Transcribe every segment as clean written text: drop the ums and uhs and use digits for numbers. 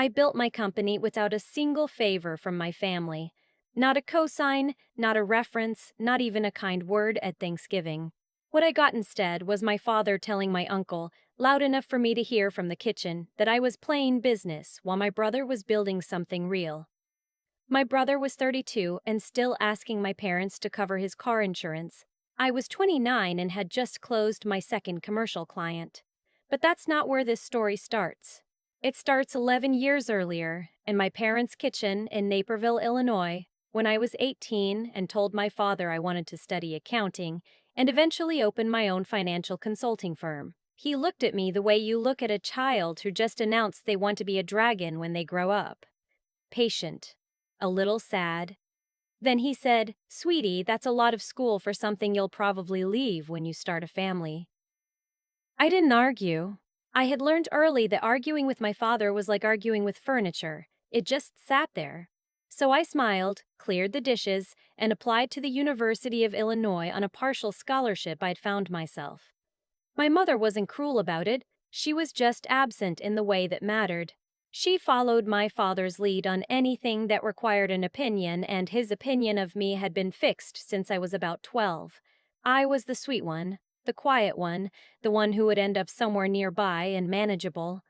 I built my company without a single favor from my family. Not a cosign, not a reference, not even a kind word at Thanksgiving. What I got instead was my father telling my uncle, loud enough for me to hear from the kitchen, that I was playing business while my brother was building something real. My brother was 32 and still asking my parents to cover his car insurance. I was 29 and had just closed my second commercial client. But that's not where this story starts. It starts 11 years earlier, in my parents' kitchen in Naperville, Illinois, when I was 18 and told my father I wanted to study accounting and eventually open my own financial consulting firm. He looked at me the way you look at a child who just announced they want to be a dragon when they grow up. Patient. A little sad. Then he said, "Sweetie, that's a lot of school for something you'll probably leave when you start a family." I didn't argue. I had learned early that arguing with my father was like arguing with furniture. It just sat there. So I smiled, cleared the dishes, and applied to the University of Illinois on a partial scholarship I'd found myself. My mother wasn't cruel about it, she was just absent in the way that mattered. She followed my father's lead on anything that required an opinion, and his opinion of me had been fixed since I was about 12. I was the sweet one, the quiet one, the one who would end up somewhere nearby and manageable.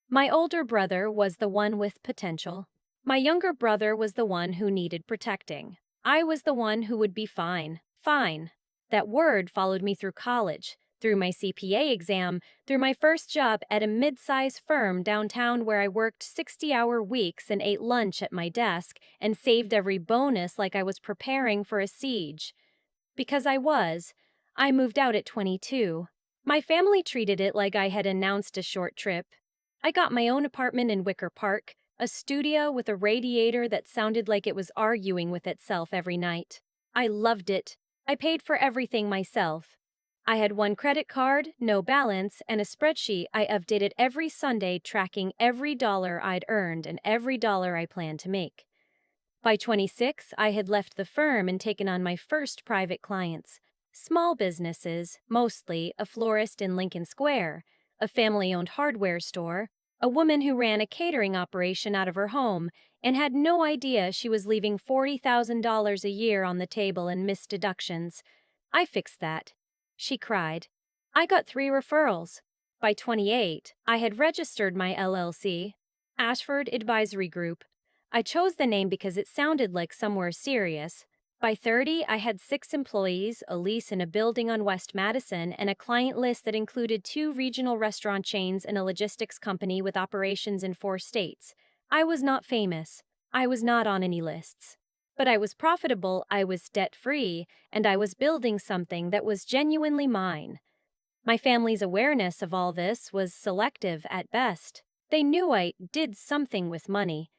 My older brother was the one with potential. My younger brother was the one who needed protecting. I was the one who would be fine. Fine. That word followed me through college, through my CPA exam, through my first job at a mid-size firm downtown where I worked 60-hour weeks and ate lunch at my desk and saved every bonus like I was preparing for a siege. Because I moved out at 22. My family treated it like I had announced a short trip. I got my own apartment in Wicker Park, a studio with a radiator that sounded like it was arguing with itself every night. I loved it. I paid for everything myself. I had one credit card, no balance, and a spreadsheet I updated every Sunday tracking every dollar I'd earned and every dollar I planned to make. By 26, I had left the firm and taken on my first private clients. Small businesses, mostly a florist in Lincoln Square, a family-owned hardware store, a woman who ran a catering operation out of her home and had no idea she was leaving $40,000 a year on the table in missed deductions. I fixed that. She cried. I got 3 referrals. By 28, I had registered my LLC, Ashford Advisory Group. I chose the name because it sounded like somewhere serious. By 30, I had 6 employees, a lease in a building on West Madison, and a client list that included 2 regional restaurant chains and a logistics company with operations in 4 states. I was not famous. I was not on any lists. But I was profitable, I was debt-free, and I was building something that was genuinely mine. My family's awareness of all this was selective at best. They knew I did something with money.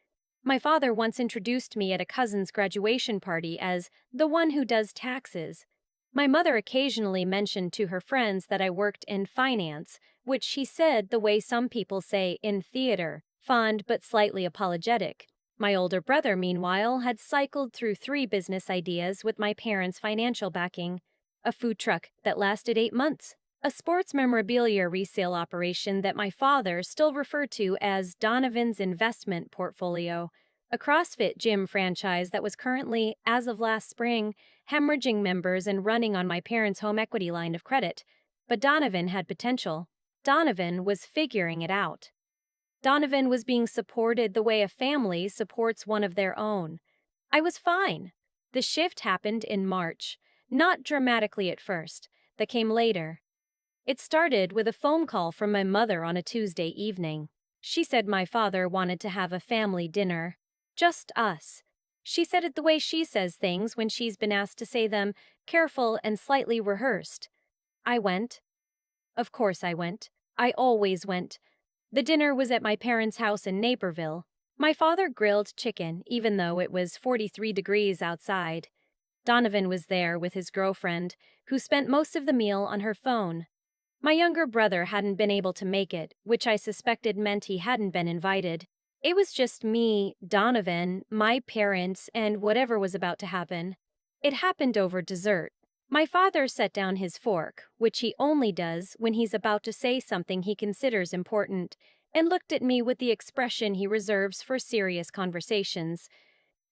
My father once introduced me at a cousin's graduation party as the one who does taxes. My mother occasionally mentioned to her friends that I worked in finance, which she said the way some people say in theater, fond but slightly apologetic. My older brother, meanwhile, had cycled through 3 business ideas with my parents' financial backing. A food truck that lasted 8 months. A sports memorabilia resale operation that my father still referred to as Donovan's investment portfolio, a CrossFit gym franchise that was currently, as of last spring, hemorrhaging members and running on my parents' home equity line of credit. But Donovan had potential. Donovan was figuring it out. Donovan was being supported the way a family supports one of their own. I was fine. The shift happened in March, not dramatically at first, that came later. It started with a phone call from my mother on a Tuesday evening. She said my father wanted to have a family dinner. Just us. She said it the way she says things when she's been asked to say them, careful and slightly rehearsed. I went. Of course I went. I always went. The dinner was at my parents' house in Naperville. My father grilled chicken, even though it was 43 degrees outside. Donovan was there with his girlfriend, who spent most of the meal on her phone. My younger brother hadn't been able to make it, which I suspected meant he hadn't been invited. It was just me, Donovan, my parents, and whatever was about to happen. It happened over dessert. My father set down his fork, which he only does when he's about to say something he considers important, and looked at me with the expression he reserves for serious conversations,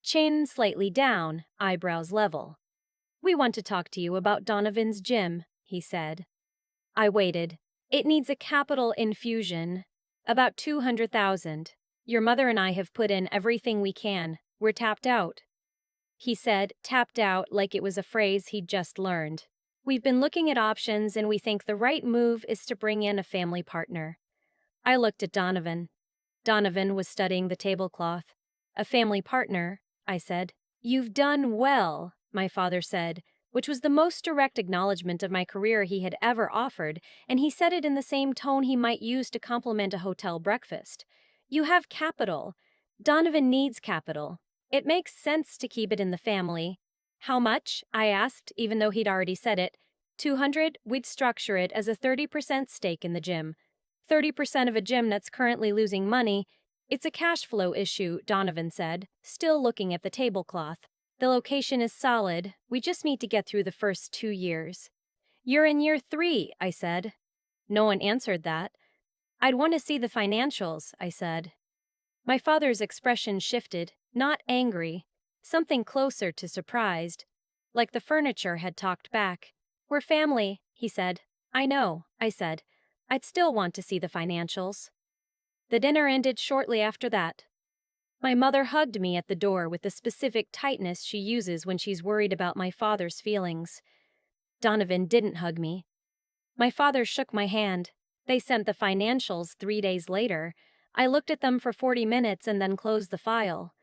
chin slightly down, eyebrows level. "We want to talk to you about Donovan's gym," he said. I waited. "It needs a capital infusion. About 200,000. Your mother and I have put in everything we can. We're tapped out." He said, tapped out, like it was a phrase he'd just learned. "We've been looking at options and we think the right move is to bring in a family partner." I looked at Donovan. Donovan was studying the tablecloth. "A family partner," I said. "You've done well," my father said, which was the most direct acknowledgement of my career he had ever offered, and he said it in the same tone he might use to compliment a hotel breakfast. "You have capital. Donovan needs capital. It makes sense to keep it in the family." "How much?" I asked, even though he'd already said it. 200, we'd structure it as a 30% stake in the gym. 30% of a gym that's currently losing money. It's a cash flow issue, Donovan said, still looking at the tablecloth. "The location is solid. We just need to get through the first 2 years." "You're in year 3, I said. No one answered that. "I'd want to see the financials," I said. My father's expression shifted, not angry, something closer to surprised. Like the furniture had talked back. "We're family," he said. "I know," I said. "I'd still want to see the financials." The dinner ended shortly after that. My mother hugged me at the door with the specific tightness she uses when she's worried about my father's feelings. Donovan didn't hug me. My father shook my hand. They sent the financials 3 days later. I looked at them for 40 minutes and then closed the file.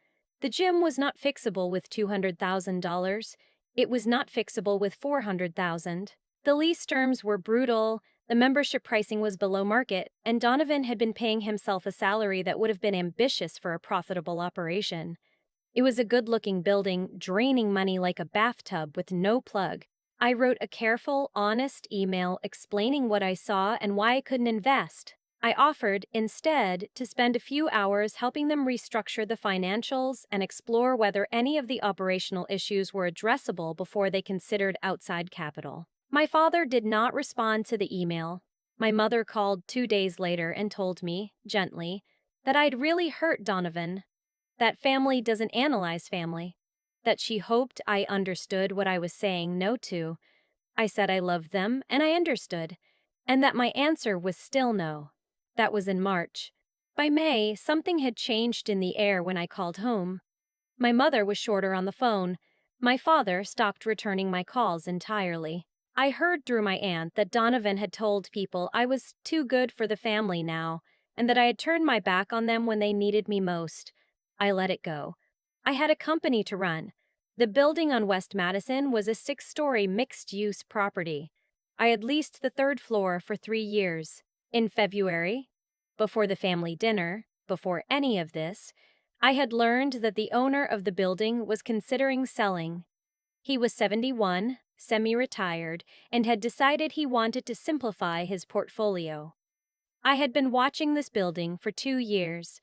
The gym was not fixable with $200,000. It was not fixable with $400,000. The lease terms were brutal, the membership pricing was below market, and Donovan had been paying himself a salary that would have been ambitious for a profitable operation. It was a good-looking building, draining money like a bathtub with no plug. I wrote a careful, honest email explaining what I saw and why I couldn't invest. I offered, instead, to spend a few hours helping them restructure the financials and explore whether any of the operational issues were addressable before they considered outside capital. My father did not respond to the email. My mother called 2 days later and told me, gently, that I'd really hurt Donovan. That family doesn't analyze family. That she hoped I understood what I was saying no to. I said I loved them, and I understood, and that my answer was still no. That was in March. By May, something had changed in the air when I called home. My mother was shorter on the phone. My father stopped returning my calls entirely. I heard through my aunt that Donovan had told people I was too good for the family now, and that I had turned my back on them when they needed me most. I let it go. I had a company to run. The building on West Madison was a 6-story mixed-use property. I had leased the 3rd floor for 3 years. In February, before the family dinner, before any of this, I had learned that the owner of the building was considering selling. He was 71, semi-retired, and had decided he wanted to simplify his portfolio. I had been watching this building for 2 years.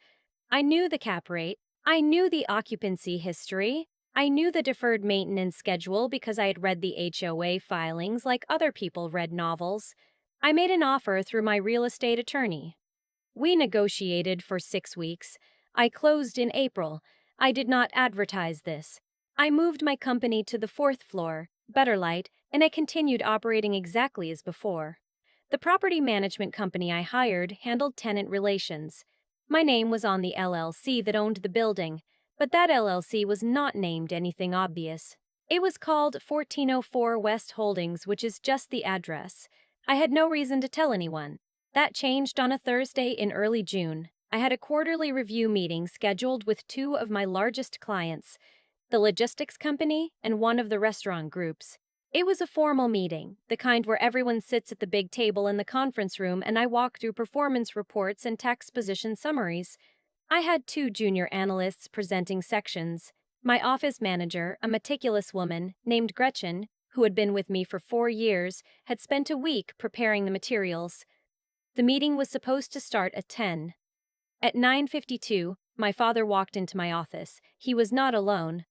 I knew the cap rate. I knew the occupancy history. I knew the deferred maintenance schedule because I had read the HOA filings like other people read novels. I made an offer through my real estate attorney. We negotiated for 6 weeks. I closed in April. I did not advertise this. I moved my company to the 4th floor, better light, and I continued operating exactly as before. The property management company I hired handled tenant relations. My name was on the LLC that owned the building, but that LLC was not named anything obvious. It was called 1404 West Holdings, which is just the address. I had no reason to tell anyone. That changed on a Thursday in early June. I had a quarterly review meeting scheduled with 2 of my largest clients, the logistics company and one of the restaurant groups. It was a formal meeting, the kind where everyone sits at the big table in the conference room and I walk through performance reports and tax position summaries. I had 2 junior analysts presenting sections. My office manager, a meticulous woman named Gretchen, who had been with me for 4 years, had spent a week preparing the materials. The meeting was supposed to start at 10. At 9:52, my father walked into my office. He was not alone.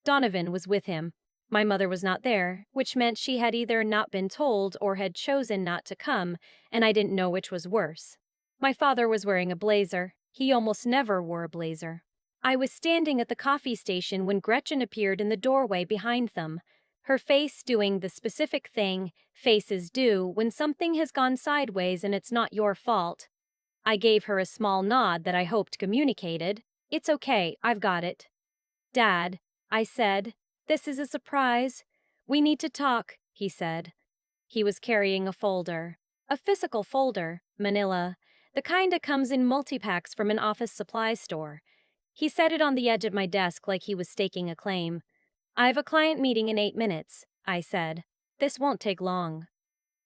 Donovan was with him. My mother was not there, which meant she had either not been told or had chosen not to come, and I didn't know which was worse. My father was wearing a blazer. He almost never wore a blazer. I was standing at the coffee station when Gretchen appeared in the doorway behind them, her face doing the specific thing faces do when something has gone sideways and it's not your fault. I gave her a small nod that I hoped communicated, "It's okay, I've got it." "Dad," I said, "this is a surprise. We need to talk," he said. He was carrying a folder. A physical folder, manila, the kind that comes in multi-packs from an office supply store. He set it on the edge of my desk like he was staking a claim. "I have a client meeting in 8 minutes," I said. "This won't take long."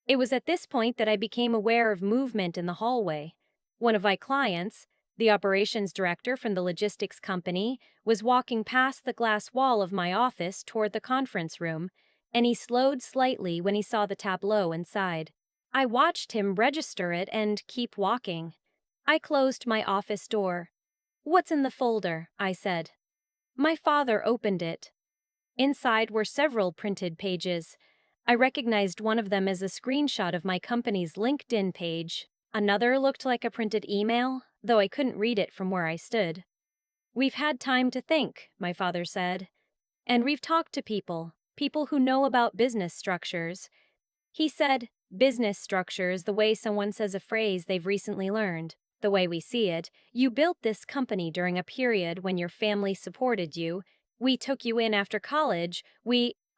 It was at this point that I became aware of movement in the hallway. One of my clients, the operations director from the logistics company, was walking past the glass wall of my office toward the conference room, and he slowed slightly when he saw the tableau inside. I watched him register it and keep walking. I closed my office door. "What's in the folder?" I said. My father opened it. Inside were several printed pages. I recognized one of them as a screenshot of my company's LinkedIn page. Another looked like a printed email, though I couldn't read it from where I stood. "We've had time to think," my father said. "And we've talked to people who know about business structures." He said, "Business structure is the way someone says a phrase they've recently learned. The way we see it, you built this company during a period when your family supported you. We took you in after college.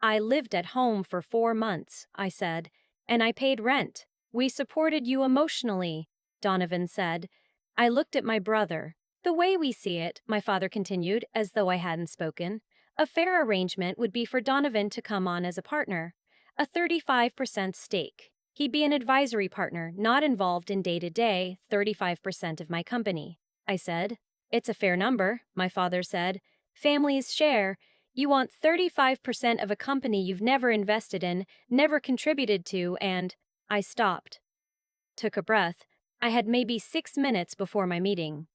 I lived at home for 4 months," I said, "and I paid rent. We supported you emotionally," Donovan said. I looked at my brother. "The way we see it," my father continued, as though I hadn't spoken, "a fair arrangement would be for Donovan to come on as a partner. A 35% stake. He'd be an advisory partner, not involved in day-to-day 35% of my company." I said. "It's a fair number," my father said. "Families share. You want 35% of a company you've never invested in, never contributed to, and—" I stopped. Took a breath. I had maybe 6 minutes before my meeting.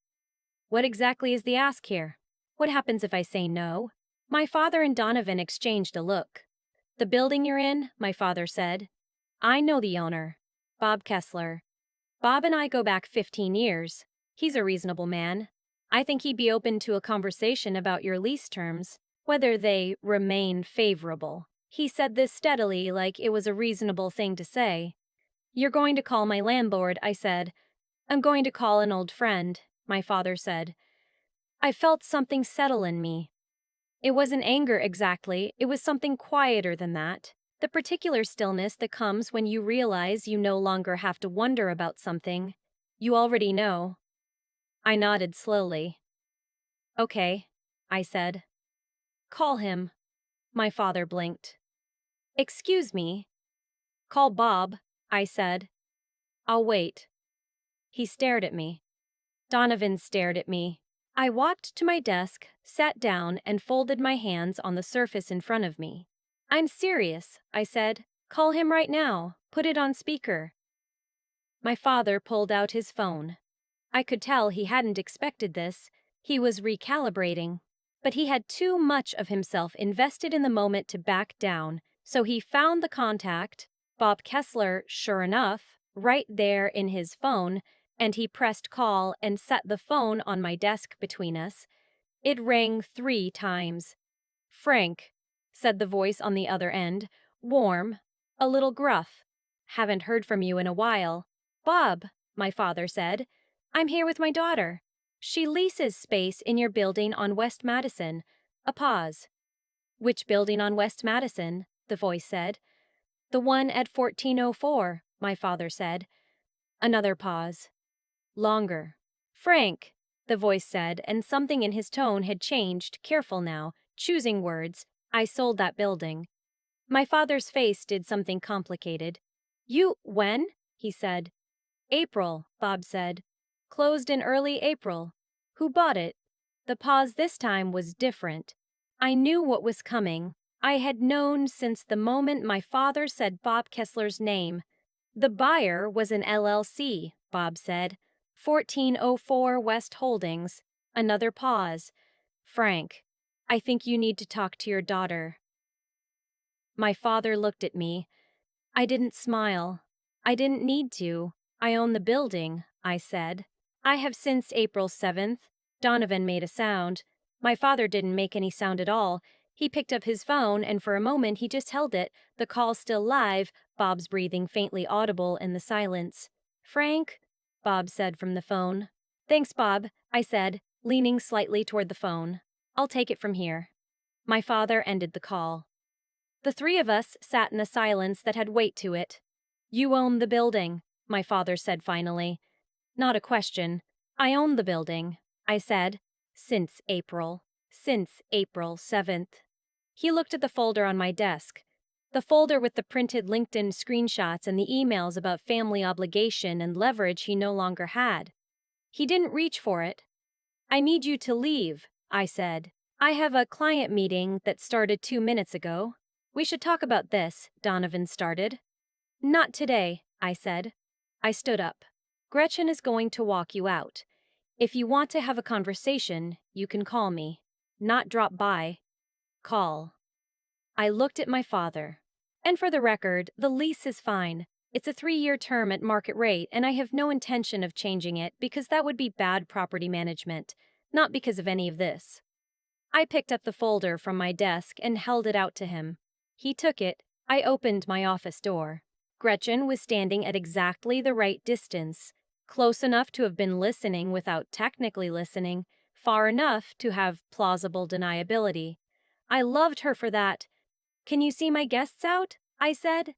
"What exactly is the ask here? What happens if I say no?" My father and Donovan exchanged a look. "The building you're in," my father said. "I know the owner, Bob Kessler. Bob and I go back 15 years. He's a reasonable man. I think he'd be open to a conversation about your lease terms, whether they remain favorable." He said this steadily, like it was a reasonable thing to say. "You're going to call my landlord," I said. "I'm going to call an old friend," my father said. I felt something settle in me. It wasn't anger exactly, it was something quieter than that. The particular stillness that comes when you realize you no longer have to wonder about something. You already know. I nodded slowly. "Okay," I said. "Call him." My father blinked. "Excuse me." "Call Bob," I said. "I'll wait." He stared at me. Donovan stared at me. I walked to my desk, sat down, and folded my hands on the surface in front of me. "I'm serious," I said. "Call him right now. Put it on speaker." My father pulled out his phone. I could tell he hadn't expected this. He was recalibrating. But he had too much of himself invested in the moment to back down, so he found the contact, Bob Kessler, sure enough, right there in his phone, and he pressed call and set the phone on my desk between us. It rang 3 times. "Frank," said the voice on the other end, warm, a little gruff. "Haven't heard from you in a while." "Bob," my father said, "I'm here with my daughter. She leases space in your building on West Madison." A pause. "Which building on West Madison?" the voice said. "The one at 1404, my father said. Another pause. Longer. "Frank," the voice said, and something in his tone had changed, careful now, choosing words. "I sold that building." My father's face did something complicated. When?" he said. "April," Bob said. "Closed in early April." "Who bought it?" The pause this time was different. I knew what was coming. I had known since the moment my father said Bob Kessler's name. "The buyer was an LLC," Bob said. 1404 West Holdings." Another pause. "Frank, I think you need to talk to your daughter." My father looked at me. I didn't smile. I didn't need to. I own the building, I said. I have since April 7th. Donovan made a sound. My father didn't make any sound at all. He picked up his phone and for a moment he just held it, the call still live, Bob's breathing faintly audible in the silence. Frank? Bob said from the phone. Thanks, Bob, I said, leaning slightly toward the phone. I'll take it from here. My father ended the call. The three of us sat in a silence that had weight to it. You own the building, my father said finally. Not a question. I own the building, I said. Since April. Since April 7th. He looked at the folder on my desk. The folder with the printed LinkedIn screenshots and the emails about family obligation and leverage he no longer had. He didn't reach for it. I need you to leave, I said. I have a client meeting that started 2 minutes ago. We should talk about this, Donovan started. Not today, I said. I stood up. Gretchen is going to walk you out. If you want to have a conversation, you can call me. Not drop by. Call. I looked at my father. And for the record, the lease is fine. It's a 3-year term at market rate, and I have no intention of changing it because that would be bad property management, not because of any of this. I picked up the folder from my desk and held it out to him. He took it. I opened my office door. Gretchen was standing at exactly the right distance, close enough to have been listening without technically listening, far enough to have plausible deniability. I loved her for that. Can you see my guests out? I said.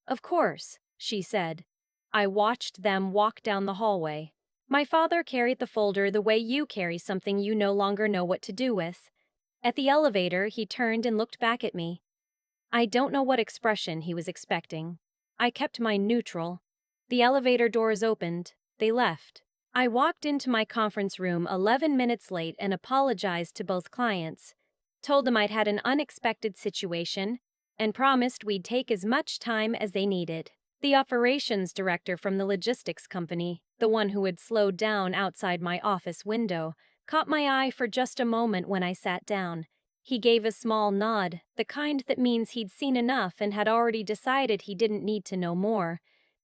Of course, she said. I watched them walk down the hallway. My father carried the folder the way you carry something you no longer know what to do with. At the elevator, he turned and looked back at me. I don't know what expression he was expecting. I kept mine neutral. The elevator doors opened. They left. I walked into my conference room 11 minutes late and apologized to both clients. Told them I'd had an unexpected situation and promised we'd take as much time as they needed. The operations director from the logistics company, the one who had slowed down outside my office window, caught my eye for just a moment when I sat down. He gave a small nod, the kind that means he'd seen enough and had already decided he didn't need to know more.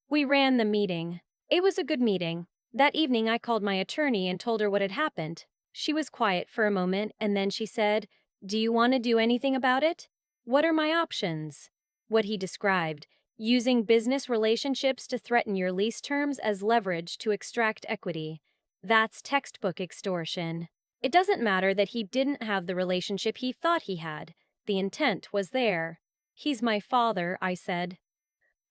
We ran the meeting. It was a good meeting. That evening I called my attorney and told her what had happened. She was quiet for a moment and then she said, "Do you want to do anything about it?" "What are my options?" What he described, using business relationships to threaten your lease terms as leverage to extract equity. That's textbook extortion. It doesn't matter that he didn't have the relationship he thought he had. The intent was there. He's my father, I said.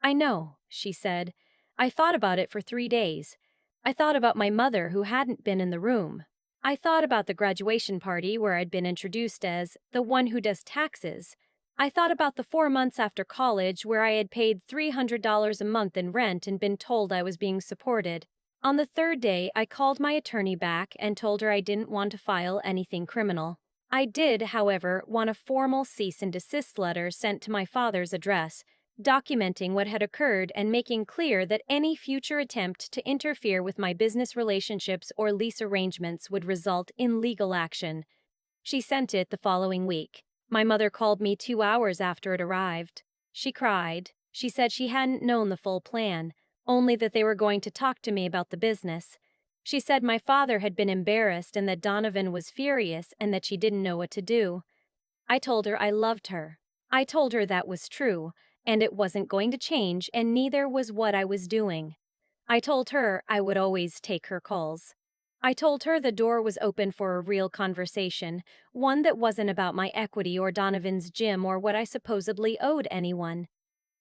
I know, she said. I thought about it for 3 days. I thought about my mother who hadn't been in the room. I thought about the graduation party where I'd been introduced as the one who does taxes. I thought about the 4 months after college where I had paid $300 a month in rent and been told I was being supported. On the 3rd day, I called my attorney back and told her I didn't want to file anything criminal. I did, however, want a formal cease and desist letter sent to my father's address, documenting what had occurred and making clear that any future attempt to interfere with my business relationships or lease arrangements would result in legal action. She sent it the following week. My mother called me 2 hours after it arrived. She cried. She said she hadn't known the full plan, only that they were going to talk to me about the business. She said my father had been embarrassed and that Donovan was furious and that she didn't know what to do. I told her I loved her. I told her that was true, and it wasn't going to change, and neither was what I was doing. I told her I would always take her calls. I told her the door was open for a real conversation, one that wasn't about my equity or Donovan's gym or what I supposedly owed anyone.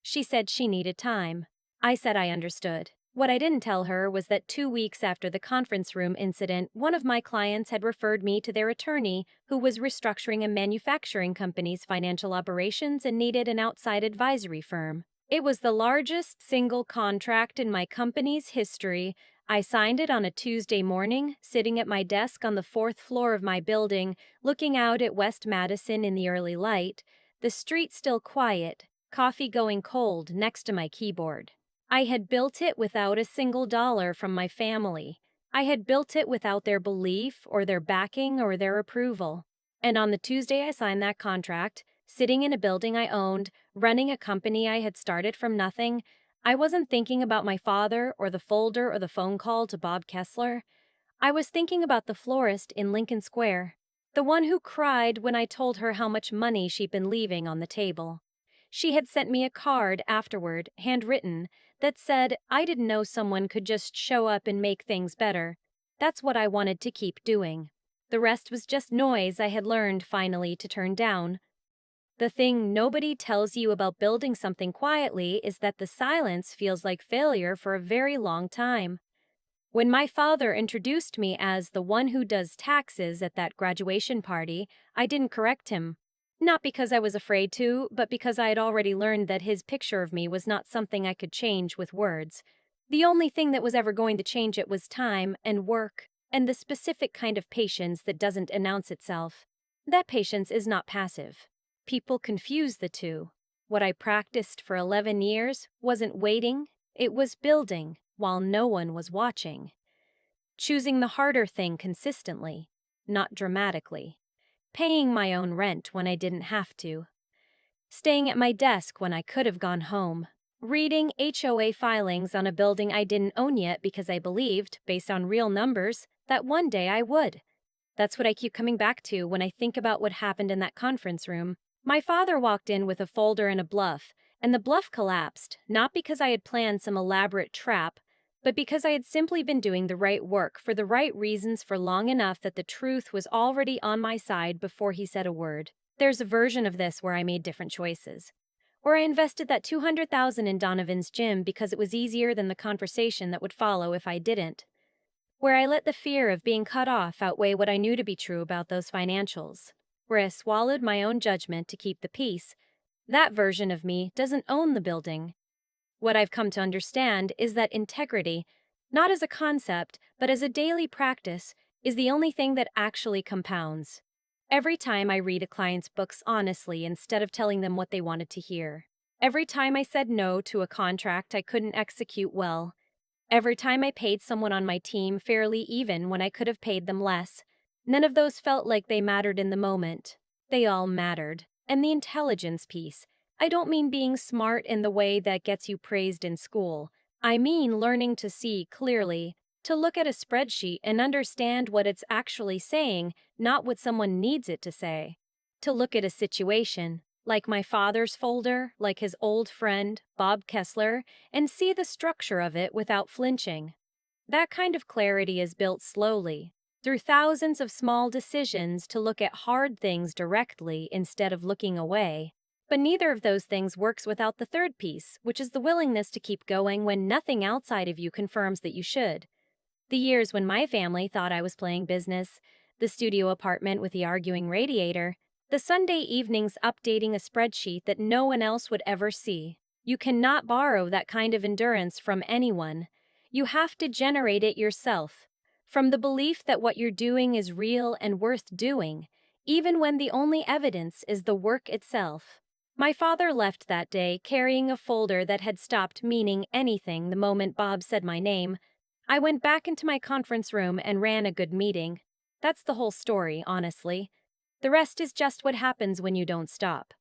She said she needed time. I said I understood. What I didn't tell her was that 2 weeks after the conference room incident, one of my clients had referred me to their attorney, who was restructuring a manufacturing company's financial operations and needed an outside advisory firm. It was the largest single contract in my company's history. I signed it on a Tuesday morning, sitting at my desk on the 4th floor of my building, looking out at West Madison in the early light, the street still quiet, coffee going cold next to my keyboard. I had built it without a single dollar from my family. I had built it without their belief or their backing or their approval. And on the Tuesday I signed that contract, sitting in a building I owned, running a company I had started from nothing, I wasn't thinking about my father or the folder or the phone call to Bob Kessler. I was thinking about the florist in Lincoln Square, the one who cried when I told her how much money she'd been leaving on the table. She had sent me a card afterward, handwritten, that said I didn't know someone could just show up and make things better. That's what I wanted to keep doing. The rest was just noise I had learned finally to turn down. The thing nobody tells you about building something quietly is that the silence feels like failure for a very long time. When my father introduced me as the one who does taxes at that graduation party, I didn't correct him. Not because I was afraid to, but because I had already learned that his picture of me was not something I could change with words. The only thing that was ever going to change it was time and work, and the specific kind of patience that doesn't announce itself. That patience is not passive. People confuse the two. What I practiced for 11 years wasn't waiting, it was building, while no one was watching. Choosing the harder thing consistently, not dramatically. Paying my own rent when I didn't have to. Staying at my desk when I could have gone home. Reading HOA filings on a building I didn't own yet because I believed, based on real numbers, that one day I would. That's what I keep coming back to when I think about what happened in that conference room. My father walked in with a folder and a bluff, and the bluff collapsed, not because I had planned some elaborate trap, but because I had simply been doing the right work for the right reasons for long enough that the truth was already on my side before he said a word. There's a version of this where I made different choices. Or I invested that $200,000 in Donovan's gym because it was easier than the conversation that would follow if I didn't. Where I let the fear of being cut off outweigh what I knew to be true about those financials. Where I swallowed my own judgment to keep the peace. That version of me doesn't own the building. What I've come to understand is that integrity, not as a concept, but as a daily practice, is the only thing that actually compounds. Every time I read a client's books honestly instead of telling them what they wanted to hear. Every time I said no to a contract I couldn't execute well. Every time I paid someone on my team fairly even when I could have paid them less. None of those felt like they mattered in the moment. They all mattered. And the intelligence piece. I don't mean being smart in the way that gets you praised in school. I mean learning to see clearly, to look at a spreadsheet and understand what it's actually saying, not what someone needs it to say. To look at a situation, like my father's folder, like his old friend, Bob Kessler, and see the structure of it without flinching. That kind of clarity is built slowly, through thousands of small decisions to look at hard things directly instead of looking away. But neither of those things works without the third piece, which is the willingness to keep going when nothing outside of you confirms that you should. The years when my family thought I was playing business, the studio apartment with the arguing radiator, the Sunday evenings updating a spreadsheet that no one else would ever see. You cannot borrow that kind of endurance from anyone. You have to generate it yourself. From the belief that what you're doing is real and worth doing, even when the only evidence is the work itself. My father left that day carrying a folder that had stopped meaning anything the moment Bob said my name. I went back into my conference room and ran a good meeting. That's the whole story, honestly. The rest is just what happens when you don't stop.